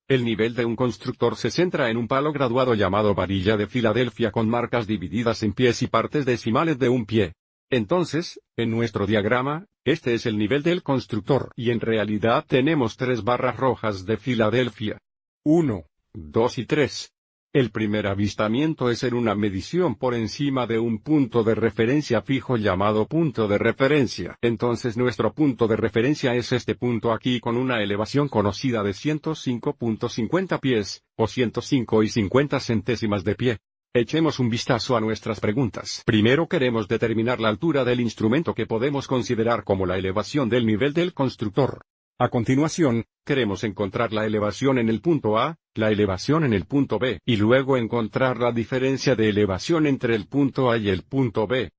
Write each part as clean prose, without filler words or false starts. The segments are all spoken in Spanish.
El nivel de un constructor se centra en un palo graduado llamado varilla de Filadelfia con marcas divididas en pies y partes decimales de un pie. Entonces, en nuestro diagrama, este es el nivel del constructor y en realidad tenemos 3 barras rojas de Filadelfia. 1, 2 y 3. El primer avistamiento es en una medición por encima de un punto de referencia fijo llamado punto de referencia. Entonces nuestro punto de referencia es este punto aquí con una elevación conocida de 105.50 pies, o 105 y 50 centésimas de pie. Echemos un vistazo a nuestras preguntas. Primero queremos determinar la altura del instrumento que podemos considerar como la elevación del nivel del constructor. A continuación, queremos encontrar la elevación en el punto A, la elevación en el punto B, y luego encontrar la diferencia de elevación entre el punto A y el punto B.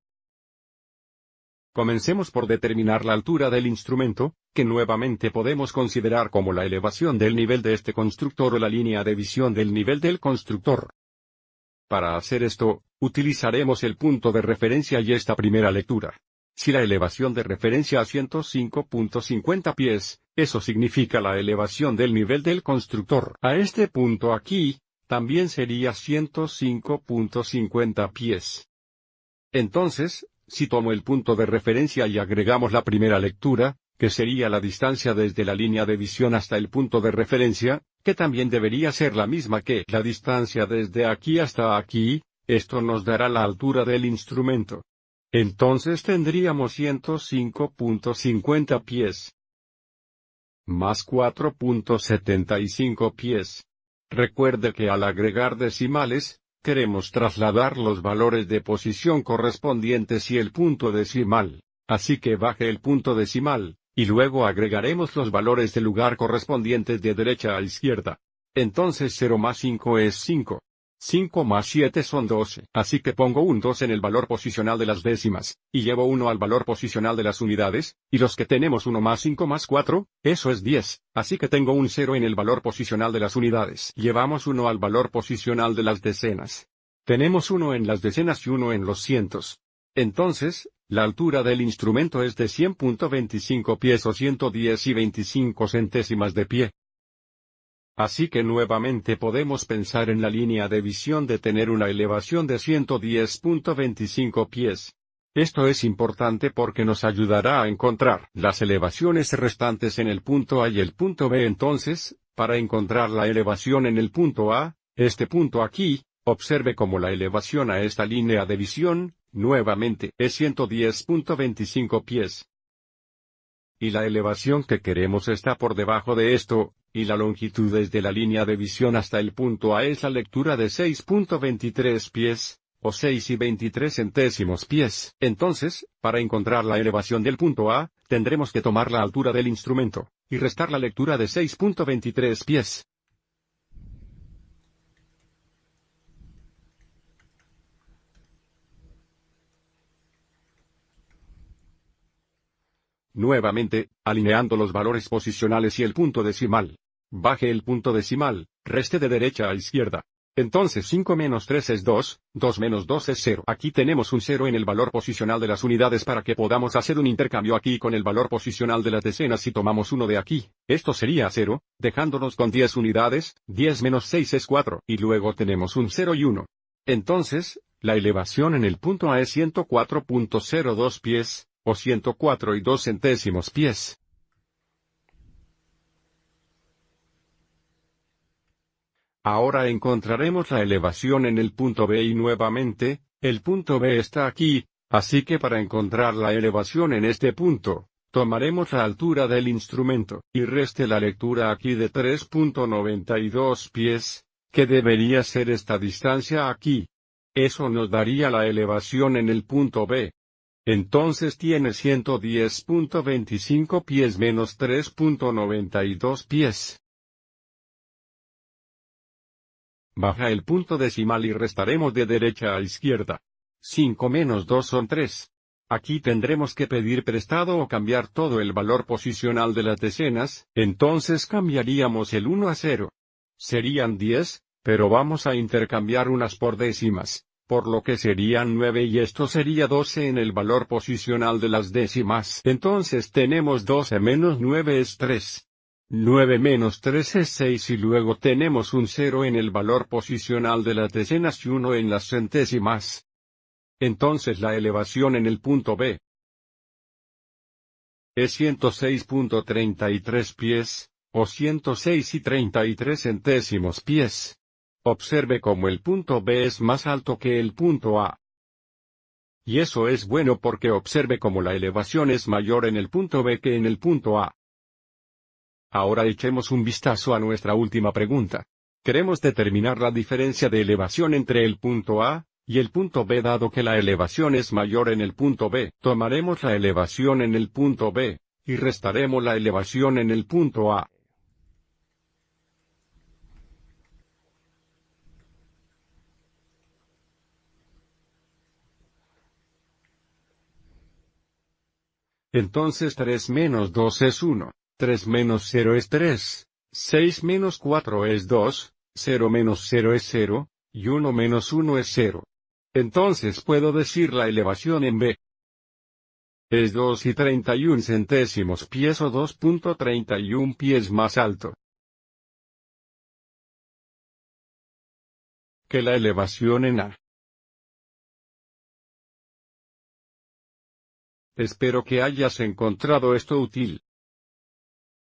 Comencemos por determinar la altura del instrumento, que nuevamente podemos considerar como la elevación del nivel de este constructor o la línea de visión del nivel del constructor. Para hacer esto, utilizaremos el punto de referencia y esta primera lectura. Si la elevación de referencia a 105.50 pies, eso significa la elevación del nivel del constructor. A este punto aquí, también sería 105.50 pies. Entonces, si tomo el punto de referencia y agregamos la primera lectura, que sería la distancia desde la línea de visión hasta el punto de referencia, que también debería ser la misma que la distancia desde aquí hasta aquí, esto nos dará la altura del instrumento. Entonces tendríamos 105.50 pies. Más 4.75 pies. Recuerde que al agregar decimales, queremos trasladar los valores de posición correspondientes y el punto decimal. Así que baje el punto decimal, y luego agregaremos los valores de lugar correspondientes de derecha a izquierda. Entonces 0 más 5 es 5. 5 más 7 son 12. Así que pongo un 2 en el valor posicional de las décimas, y llevo 1 al valor posicional de las unidades, y los que tenemos 1 más 5 más 4, eso es 10. Así que tengo un 0 en el valor posicional de las unidades. Llevamos 1 al valor posicional de las decenas. Tenemos 1 en las decenas y 1 en los cientos. Entonces, la altura del instrumento es de 100.25 pies o 110 y 25 centésimas de pie. Así que nuevamente podemos pensar en la línea de visión de tener una elevación de 110.25 pies. Esto es importante porque nos ayudará a encontrar las elevaciones restantes en el punto A y el punto B. Entonces, para encontrar la elevación en el punto A, este punto aquí, observe cómo la elevación a esta línea de visión, nuevamente, es 110.25 pies. Y la elevación que queremos está por debajo de esto, y la longitud desde la línea de visión hasta el punto A es la lectura de 6.23 pies, o 6 y 23 centésimos pies. Entonces, para encontrar la elevación del punto A, tendremos que tomar la altura del instrumento, y restar la lectura de 6.23 pies. Nuevamente, alineando los valores posicionales y el punto decimal. Baje el punto decimal, reste de derecha a izquierda. Entonces 5 menos 3 es 2, 2 menos 2 es 0. Aquí tenemos un 0 en el valor posicional de las unidades para que podamos hacer un intercambio aquí con el valor posicional de las decenas si tomamos uno de aquí. Esto sería 0, dejándonos con 10 unidades, 10 menos 6 es 4, y luego tenemos un 0 y 1. Entonces, la elevación en el punto A es 104.02 pies, o 104 y 2 centésimos pies. Ahora encontraremos la elevación en el punto B y nuevamente, el punto B está aquí, así que para encontrar la elevación en este punto, tomaremos la altura del instrumento, y reste la lectura aquí de 3.92 pies, que debería ser esta distancia aquí. Eso nos daría la elevación en el punto B. Entonces tiene 110.25 pies menos 3.92 pies. Baja el punto decimal y restaremos de derecha a izquierda. 5 menos 2 son 3. Aquí tendremos que pedir prestado o cambiar todo el valor posicional de las decenas, entonces cambiaríamos el 1 a 0. Serían 10, pero vamos a intercambiar unas por décimas, por lo que serían 9 y esto sería 12 en el valor posicional de las décimas. Entonces tenemos 12 menos 9 es 3. 9 menos 3 es 6 y luego tenemos un 0 en el valor posicional de las decenas y 1 en las centésimas. Entonces la elevación en el punto B es 106.33 pies, o 106 y 33 pies. Observe cómo el punto B es más alto que el punto A. Y eso es bueno porque observe cómo la elevación es mayor en el punto B que en el punto A. Ahora echemos un vistazo a nuestra última pregunta. Queremos determinar la diferencia de elevación entre el punto A y el punto B dado que la elevación es mayor en el punto B. Tomaremos la elevación en el punto B, y restaremos la elevación en el punto A. Entonces 3 menos 2 es 1, 3 menos 0 es 3, 6 menos 4 es 2, 0 menos 0 es 0, y 1 menos 1 es 0. Entonces puedo decir la elevación en B es 2 y 31 centésimos pies o 2.31 pies más alto que la elevación en A. Espero que hayas encontrado esto útil.